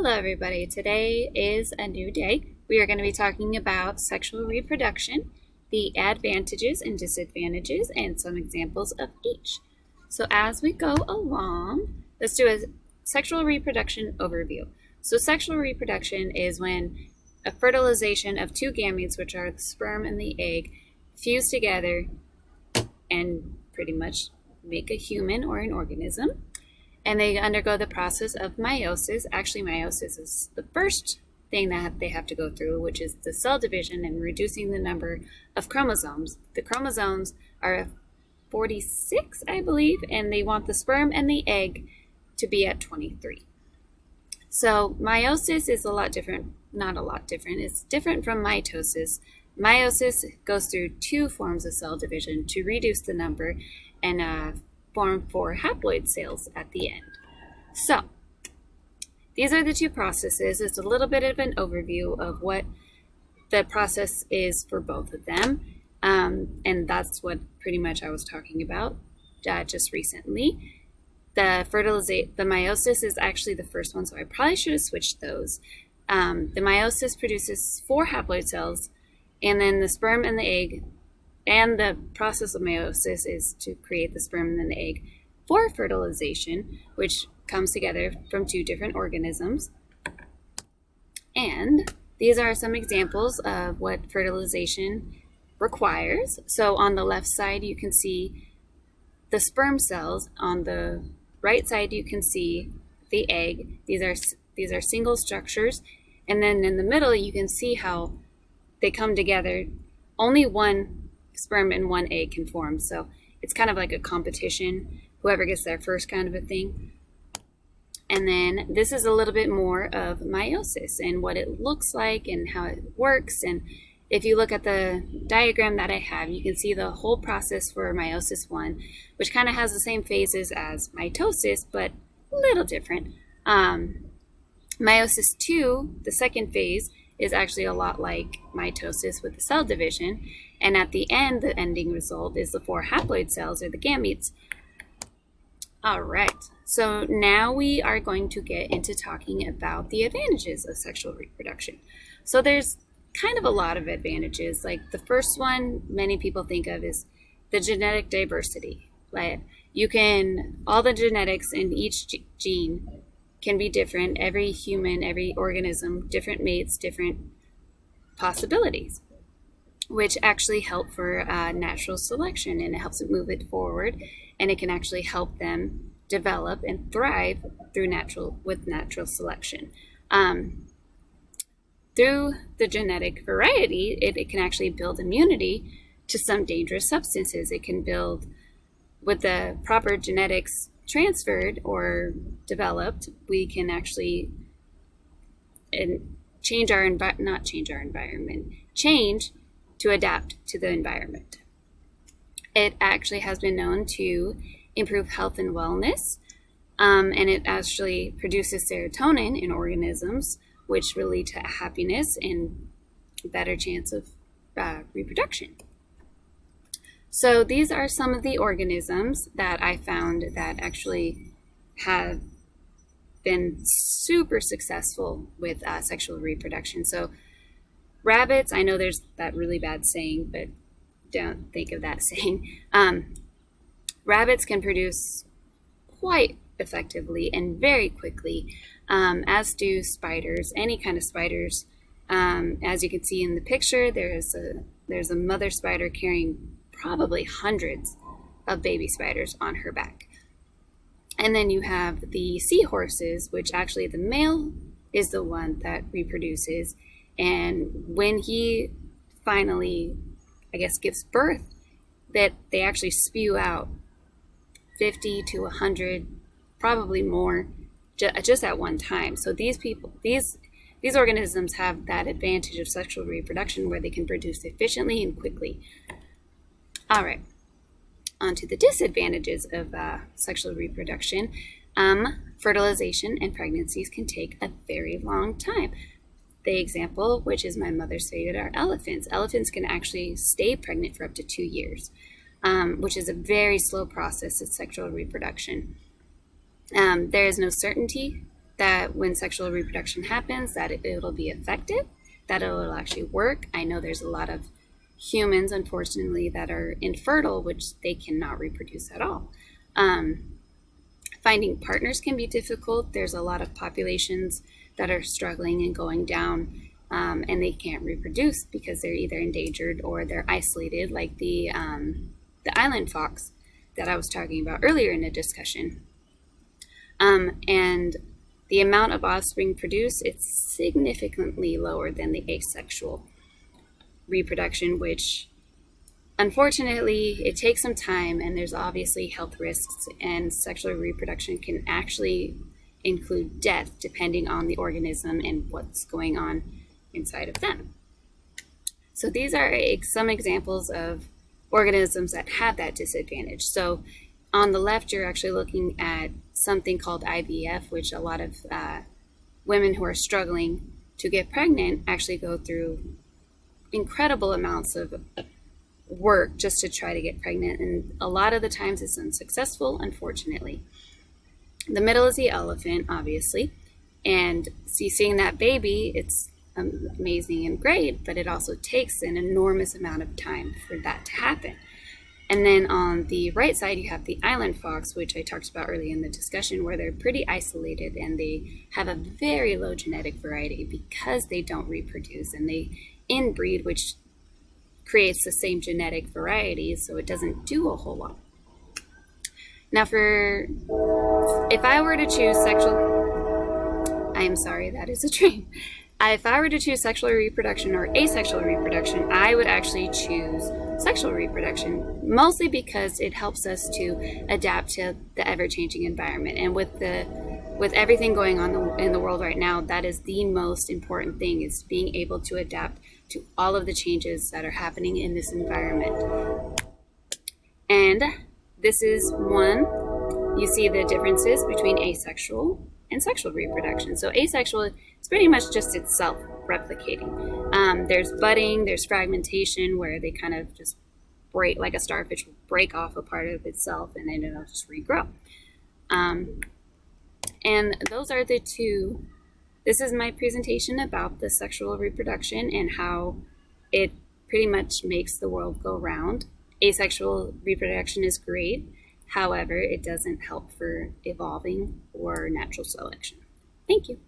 Hello everybody, today is a new day. We are going to be talking about sexual reproduction, the advantages and disadvantages, and some examples of each. So as we go along, let's do a sexual reproduction overview. So sexual reproduction is when a fertilization of two gametes, which are the sperm and the egg, fuse together and pretty much make a human or an organism. And they undergo the process of meiosis. Actually, meiosis is the first thing that they have to go through, which is the cell division and reducing the number of chromosomes. The chromosomes are 46, I believe, and they want the sperm and the egg to be at 23. So meiosis is a lot different, not a lot different, it's different from mitosis. Meiosis goes through two forms of cell division to reduce the number and form 4 haploid cells at the end. So these are the two processes. It's a little bit of an overview of what the process is for both of them. And that's what pretty much I was talking about just recently. The meiosis is actually the first one, so I probably should have switched those. The meiosis produces 4 haploid cells, and then the sperm and the egg. And the process of meiosis is to create the sperm and the egg for fertilization, which comes together from 2 different organisms. And these are some examples of what fertilization requires. So on the left side, you can see the sperm cells. On the right side, you can see the egg. These are single structures. And then in the middle, you can see how they come together. Only one sperm and 1 egg can form, so it's kind of like a competition, whoever gets there first kind of a thing. And then this is a little bit more of meiosis and what it looks like and how it works. And if you look at the diagram that I have, you can see the whole process for meiosis 1, which kind of has the same phases as mitosis, but a little different. Meiosis 2, the second phase, is actually a lot like mitosis with the cell division. And at the end, the ending result is the 4 haploid cells, or the gametes. All right, so now we are going to get into talking about the advantages of sexual reproduction. So there's kind of a lot of advantages. Like the first one many people think of is the genetic diversity. Like all the genetics in each gene can be different. Every human, every organism, different mates, different possibilities, which actually help for natural selection, and it helps it move it forward, and it can actually help them develop and thrive through natural selection. Through the genetic variety, it can actually build immunity to some dangerous substances. It can build, with the proper genetics transferred or developed, we can actually change to adapt to the environment. It actually has been known to improve health and wellness, and it actually produces serotonin in organisms, which will lead to happiness and better chance of reproduction. So these are some of the organisms that I found that actually have been super successful with sexual reproduction. So rabbits, I know there's that really bad saying, but don't think of that saying. Rabbits can produce quite effectively and very quickly, as do spiders, any kind of spiders. As you can see in the picture, there's a mother spider carrying probably hundreds of baby spiders on her back. And then you have the seahorses, which actually the male is the one that reproduces. And when he finally, I guess, gives birth, that they actually spew out 50 to 100, probably more, just at one time. So these organisms have that advantage of sexual reproduction where they can produce efficiently and quickly. All right, on to the disadvantages of sexual reproduction. Fertilization and pregnancies can take a very long time. The example, which is my mother's favorite, are elephants. Elephants can actually stay pregnant for up to 2 years, which is a very slow process of sexual reproduction. There is no certainty that when sexual reproduction happens, that it'll be effective, that it'll actually work. I know there's a lot of humans, unfortunately, that are infertile, which they cannot reproduce at all. Finding partners can be difficult. There's a lot of populations that are struggling and going down, and they can't reproduce because they're either endangered or they're isolated, like the island fox that I was talking about earlier in the discussion. And the amount of offspring produced, it's significantly lower than the asexual reproduction, which unfortunately it takes some time, and there's obviously health risks, and sexual reproduction can actually include death depending on the organism and what's going on inside of them. So these are some examples of organisms that have that disadvantage. So on the left, you're actually looking at something called IVF, which a lot of women who are struggling to get pregnant actually go through incredible amounts of work just to try to get pregnant, and a lot of the times it's unsuccessful, unfortunately. The middle is the elephant, obviously, and seeing that baby, it's amazing and great, but it also takes an enormous amount of time for that to happen. And then on the right side, you have the island fox, which I talked about earlier in the discussion, where they're pretty isolated and they have a very low genetic variety because they don't reproduce, and they inbreed, which creates the same genetic variety, so it doesn't do a whole lot. Now if I were to choose if I were to choose sexual reproduction or asexual reproduction, I would actually choose sexual reproduction, mostly because it helps us to adapt to the ever-changing environment. And with everything going on in the world right now, that is the most important thing, is being able to adapt to all of the changes that are happening in this environment. And this is one, you see the differences between asexual and sexual reproduction. So asexual is pretty much just itself replicating. There's budding, there's fragmentation, where they kind of just break, like a starfish will break off a part of itself and then it'll just regrow. And those are the two. This is my presentation about the sexual reproduction and how it pretty much makes the world go round. Asexual reproduction is great. However, it doesn't help for evolving or natural selection. Thank you.